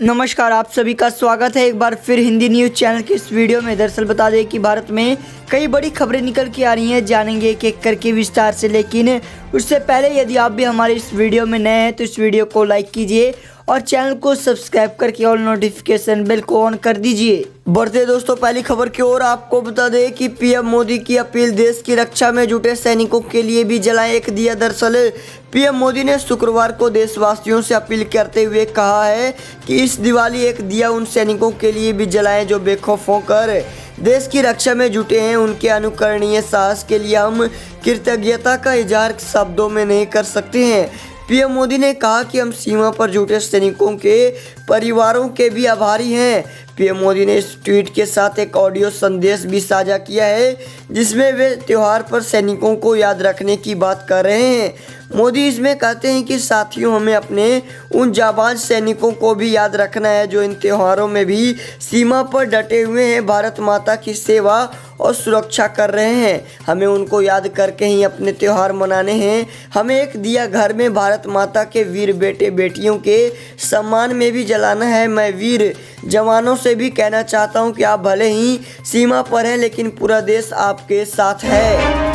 नमस्कार, आप सभी का स्वागत है एक बार फिर हिंदी न्यूज़ चैनल के इस वीडियो में। दरअसल बता दें कि भारत में कई बड़ी खबरें निकल के आ रही हैं, जानेंगे एक एक करके विस्तार से। लेकिन उससे पहले यदि आप भी हमारे इस वीडियो में नए हैं तो इस वीडियो को लाइक कीजिए और चैनल को सब्सक्राइब करके ऑल नोटिफिकेशन बेल को ऑन कर दीजिए। बढ़ते दोस्तों पहली खबर की ओर, आपको बता दें कि पीएम मोदी की अपील, देश की रक्षा में जुटे सैनिकों के लिए भी जलाएं एक दिया। दरअसल पीएम मोदी ने शुक्रवार को देशवासियों से अपील करते हुए कहा है कि इस दिवाली एक दिया उन सैनिकों के लिए भी जलाएं जो बेखौफ होकर देश की रक्षा में जुटे हैं। उनके अनुकरणीय साहस के लिए हम कृतज्ञता का इजहार शब्दों में नहीं कर सकते हैं। पीएम मोदी ने कहा कि हम सीमा पर जुटे सैनिकों के परिवारों के भी आभारी हैं। पीएम मोदी ने इस ट्वीट के साथ एक ऑडियो संदेश भी साझा किया है, जिसमें वे त्योहार पर सैनिकों को याद रखने की बात कर रहे हैं। मोदी इसमें कहते हैं कि साथियों, हमें अपने उन जाबाज सैनिकों को भी याद रखना है जो इन त्योहारों में भी सीमा पर डटे हुए हैं, भारत माता की सेवा और सुरक्षा कर रहे हैं। हमें उनको याद करके ही अपने त्यौहार मनाने हैं। हमें एक दिया घर में भारत माता के वीर बेटे बेटियों के सम्मान में भी जलाना है। मैं वीर जवानों से भी कहना चाहता हूं कि आप भले ही सीमा पर हैं, लेकिन पूरा देश आपके साथ है।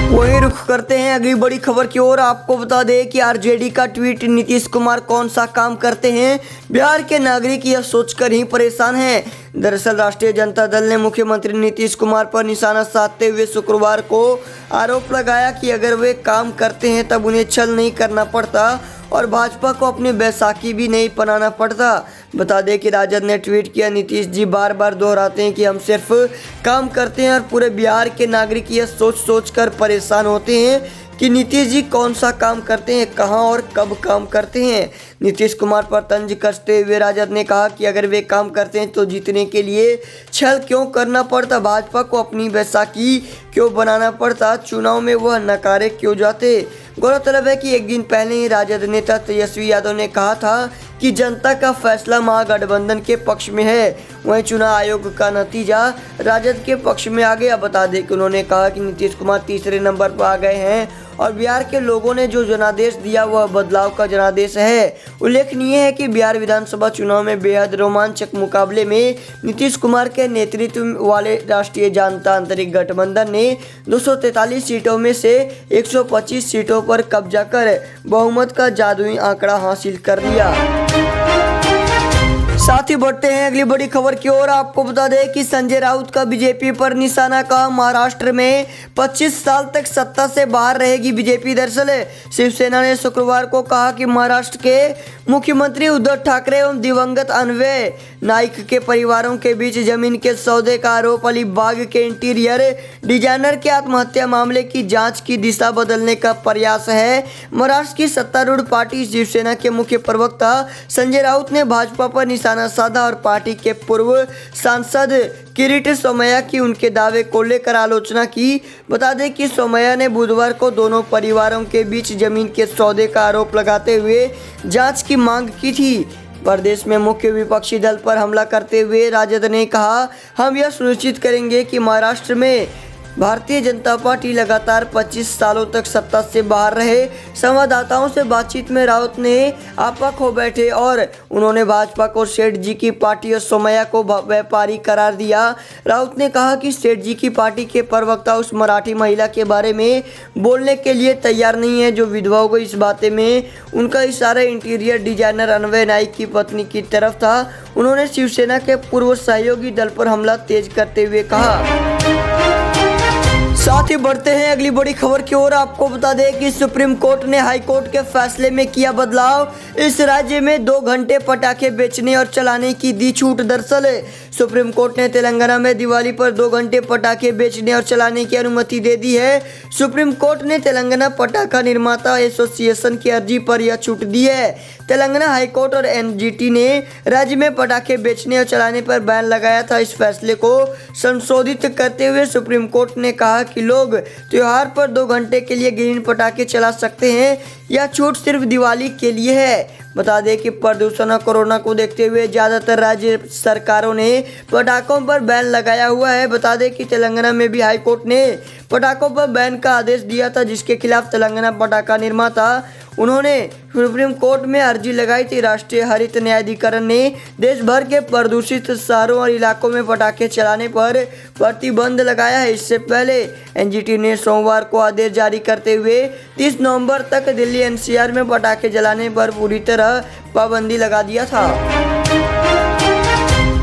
वहीं रुख करते हैं अगली बड़ी खबर की ओर। आपको बता दें कि आरजेडी का ट्वीट, नीतीश कुमार कौन सा काम करते हैं, बिहार के नागरिक यह सोचकर ही परेशान हैं। दरअसल राष्ट्रीय जनता दल ने मुख्यमंत्री नीतीश कुमार पर निशाना साधते हुए शुक्रवार को आरोप लगाया कि अगर वे काम करते हैं तब उन्हें छल नहीं करना पड़ता और भाजपा को अपनी बैसाखी भी नहीं बनाना पड़ता। बता दें कि राजद ने ट्वीट किया, नीतीश जी बार बार दोहराते हैं कि हम सिर्फ काम करते हैं और पूरे बिहार के नागरिक यह सोच कर परेशान होते हैं कि नीतीश जी कौन सा काम करते हैं, कहां और कब काम करते हैं। नीतीश कुमार पर तंज कसते हुए राजद ने कहा कि अगर वे काम करते हैं तो जीतने के लिए छल क्यों करना पड़ता, भाजपा को अपनी बैसाखी क्यों बनाना पड़ता, चुनाव में वह नकारे क्यों जाते। गौरतलब है कि एक दिन पहले ही राजद नेता तेजस्वी यादव ने कहा था कि जनता का फैसला महागठबंधन के पक्ष में है। वहीं चुनाव आयोग का नतीजा राजद के पक्ष में आ गया। बता दें कि उन्होंने कहा कि नीतीश कुमार तीसरे नंबर पर आ गए हैं और बिहार के लोगों ने जो जनादेश दिया वह बदलाव का जनादेश है। उल्लेखनीय है कि बिहार विधानसभा चुनाव में बेहद रोमांचक मुकाबले में नीतीश कुमार के नेतृत्व वाले राष्ट्रीय जनतांत्रिक गठबंधन ने 243 सीटों में से 125 सीटों पर कब्जा कर बहुमत का जादुई आंकड़ा हासिल कर लिया। साथ ही बढ़ते हैं अगली बड़ी खबर की ओर। आपको बता दें कि संजय राउत का बीजेपी पर निशाना। कहा, महाराष्ट्र में 25 साल तक सत्ता से बाहर रहेगी बीजेपी। दरअसल शिवसेना ने शुक्रवार को कहा कि महाराष्ट्र के मुख्यमंत्री उद्धव ठाकरे एवं दिवंगत अन्वय नाइक के परिवारों के बीच जमीन के सौदे का आरोप अलीबाग के इंटीरियर डिजाइनर के आत्महत्या मामले की जांच की दिशा बदलने का प्रयास है। महाराष्ट्र की सत्तारूढ़ पार्टी शिवसेना के मुख्य प्रवक्ता संजय राउत ने भाजपा पर निशाना साधा और पार्टी के पूर्व सांसद किरीट सोमैया की उनके दावे को लेकर आलोचना की। बता दें कि सोमैया ने बुधवार को दोनों परिवारों के बीच जमीन के सौदे का आरोप लगाते हुए जांच की मांग की थी। प्रदेश में मुख्य विपक्षी दल पर हमला करते हुए राजद ने कहा, हम यह सुनिश्चित करेंगे कि महाराष्ट्र में भारतीय जनता पार्टी लगातार 25 सालों तक सत्ता से बाहर रहे। संवाददाताओं से बातचीत में राउत ने आपा खो बैठे और उन्होंने भाजपा को सेठ जी की पार्टी और सोमैया को व्यापारी करार दिया। राउत ने कहा कि सेठ जी की पार्टी के प्रवक्ता उस मराठी महिला के बारे में बोलने के लिए तैयार नहीं है जो विधवा हो गई। इस बाते में उनका इशारा इंटीरियर डिजाइनर अन्वय नाइक की पत्नी की तरफ था। उन्होंने शिवसेना के पूर्व सहयोगी दल पर हमला तेज करते हुए कहा। साथ ही बढ़ते हैं अगली बड़ी खबर की ओर। आपको बता दें कि सुप्रीम कोर्ट ने हाई कोर्ट के फैसले में किया बदलाव। इस राज्य में 2 घंटे पटाखे बेचने और चलाने की दी छूट। दरअसल सुप्रीम कोर्ट ने तेलंगाना में दिवाली पर 2 घंटे पटाखे बेचने और चलाने की अनुमति दे दी है। सुप्रीम कोर्ट ने तेलंगाना पटाखा निर्माता एसोसिएशन की अर्जी पर यह छूट दी है। तेलंगाना हाईकोर्ट और एनजीटी ने राज्य में पटाखे बेचने और चलाने पर बैन लगाया था। इस फैसले को संशोधित करते हुए सुप्रीम कोर्ट ने कहा कि लोग त्योहार पर 2 घंटे के लिए ग्रीन पटाखे चला सकते हैं। यह छूट सिर्फ दिवाली के लिए है। बता दें कि प्रदूषण और कोरोना को देखते हुए ज़्यादातर राज्य सरकारों ने पटाखों पर बैन लगाया हुआ है। बता दें कि तेलंगाना में भी हाईकोर्ट ने पटाखों पर बैन का आदेश दिया था, जिसके खिलाफ तेलंगाना पटाखा निर्माता उन्होंने सुप्रीम कोर्ट में अर्जी लगाई थी। राष्ट्रीय हरित न्यायाधिकरण ने देश भर के प्रदूषित शहरों और इलाकों में पटाखे चलाने पर प्रतिबंध लगाया है। इससे पहले एनजीटी ने सोमवार को आदेश जारी करते हुए 30 नवंबर तक दिल्ली एनसीआर में पटाखे जलाने पर पूरी तरह पाबंदी लगा दिया था।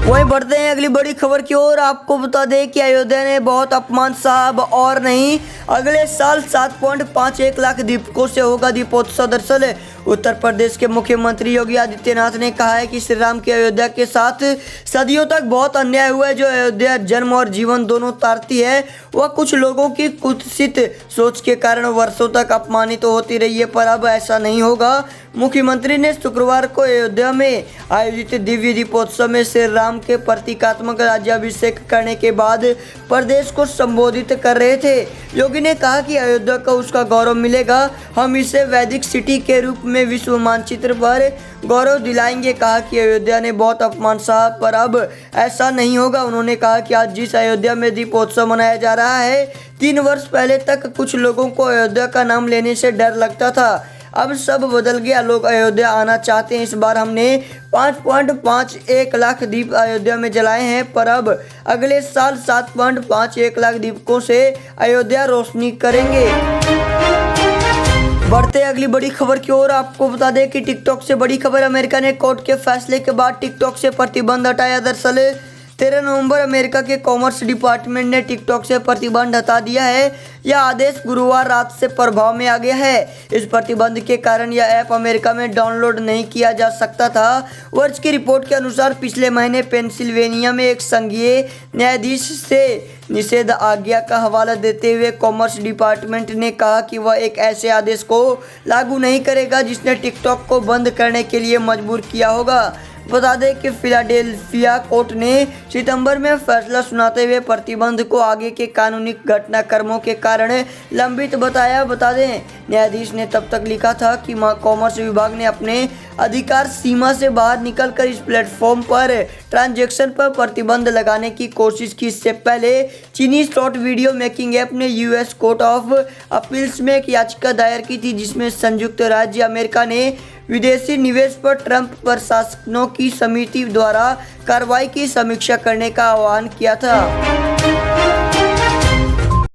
वहीं बढ़ते हैं अगली बड़ी खबर की ओर। आपको बता दें कि अयोध्या ने बहुत अपमान साहब और नहीं, अगले साल 7.51 लाख दीपकों से होगा दीपोत्सव। दरअसल उत्तर प्रदेश के मुख्यमंत्री योगी आदित्यनाथ ने कहा है कि श्री राम की अयोध्या के साथ सदियों तक बहुत अन्याय हुआ है। जो अयोध्या जन्म और जीवन दोनों तारती है, वह कुछ लोगों की कुत्सित सोच के कारण वर्षों तक अपमानित तो होती रही है, पर अब ऐसा नहीं होगा। मुख्यमंत्री ने शुक्रवार को अयोध्या में आयोजित दिव्य दीपोत्सव में श्री राम के प्रतीकात्मक राज्याभिषेक करने के बाद प्रदेश को संबोधित कर रहे थे। योगी ने कहा कि अयोध्या को उसका गौरव मिलेगा, हम इसे वैदिक सिटी के रूप में विश्व मानचित्र पर गौरव दिलाएंगे। कहा कि अयोध्या ने बहुत अपमान सहा, पर अब ऐसा नहीं होगा। उन्होंने कहा कि आज जिस अयोध्या में दीपोत्सव मनाया जा रहा है, 3 वर्ष पहले तक कुछ लोगों को अयोध्या का नाम लेने से डर लगता था, अब सब बदल गया, लोग अयोध्या आना चाहते हैं। इस बार हमने 5.51 लाख दीप अयोध्या में जलाए हैं, पर अब अगले साल 7.51 लाख दीपकों से अयोध्या रोशनी करेंगे। बढ़ते अगली बड़ी खबर की ओर। आपको बता दें कि टिकटॉक से बड़ी खबर। अमेरिका ने कोर्ट के फैसले के बाद टिकटॉक से प्रतिबंध हटाया। दरअसल 13 नवंबर अमेरिका के कॉमर्स डिपार्टमेंट ने टिकटॉक से प्रतिबंध हटा दिया है। यह आदेश गुरुवार रात से प्रभाव में आ गया है। इस प्रतिबंध के कारण यह ऐप अमेरिका में डाउनलोड नहीं किया जा सकता था। वर्ष की रिपोर्ट के अनुसार पिछले महीने पेंसिल्वेनिया में एक संघीय न्यायाधीश से निषेध आज्ञा का हवाला देते हुए कॉमर्स डिपार्टमेंट ने कहा कि वह एक ऐसे आदेश को लागू नहीं करेगा जिसने टिकटॉक को बंद करने के लिए मजबूर किया होगा। बता दें कि फिलाडेल्फिया कोर्ट ने सितंबर में फैसला सुनाते हुए प्रतिबंध को आगे के कानूनी घटनाक्रमों के कारण लंबित बताया। बता दें न्यायाधीश ने तब तक लिखा था कि कॉमर्स विभाग ने अपने अधिकार सीमा से बाहर निकलकर इस प्लेटफॉर्म पर ट्रांजैक्शन पर प्रतिबंध लगाने की कोशिश की। इससे पहले चीनी शॉर्ट वीडियो मेकिंग ऐप ने यूएस कोर्ट ऑफ अपील्स में एक याचिका दायर की थी, जिसमें संयुक्त राज्य अमेरिका ने विदेशी निवेश पर ट्रंप प्रशासनों की समिति द्वारा कार्रवाई की समीक्षा करने का आह्वान किया था।